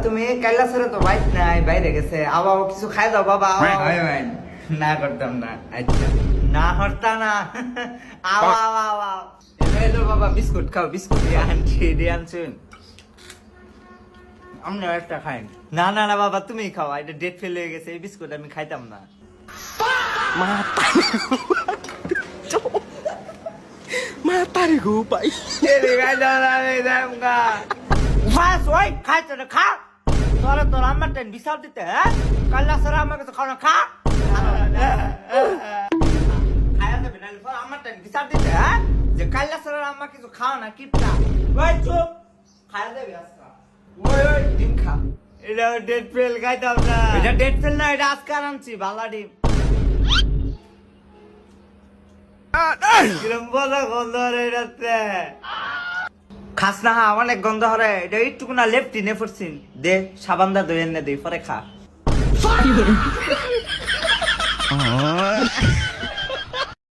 তুমি কাইলা ছেড়ে তো বাইক নাই, বাইরে গেছে। আবার কিছু খাই দাও বাবা। না করতাম না। আচ্ছা না হরতা না। আওয়া আওয়া আওয়া বাবা, বিস্কুট খাও, বিস্কুট দিয়ে আনছেন। আমি একটা খাই। না না না বাবা, তুমি খাও, এটা ডেট ফেল হয়ে গেছে, এই বিস্কুট আমি খাইতাম না। Mata nih gue, Pak. Jadi kacau lagi, Demka. Pas, woi, kacau deh, kak. Soalnya tuh lama dan bisa gitu, ya. Kalau serama ke sekolah, kak. Kayak tuh benar, soalnya lama dan bisa gitu, ya. Jadi kalau serama ke sekolah, kita. Woi, cup. Kayak tuh biasa. Woi, Demka. Ini dead fail kacau dah. Ini dead fail na, ini sekarang sih, baladim. খাস না, অনেক গন্ধ হরে। এটা একটু না lefty নে পড়ছিন দে, সাবান দা দই এনে দে, পরে খা।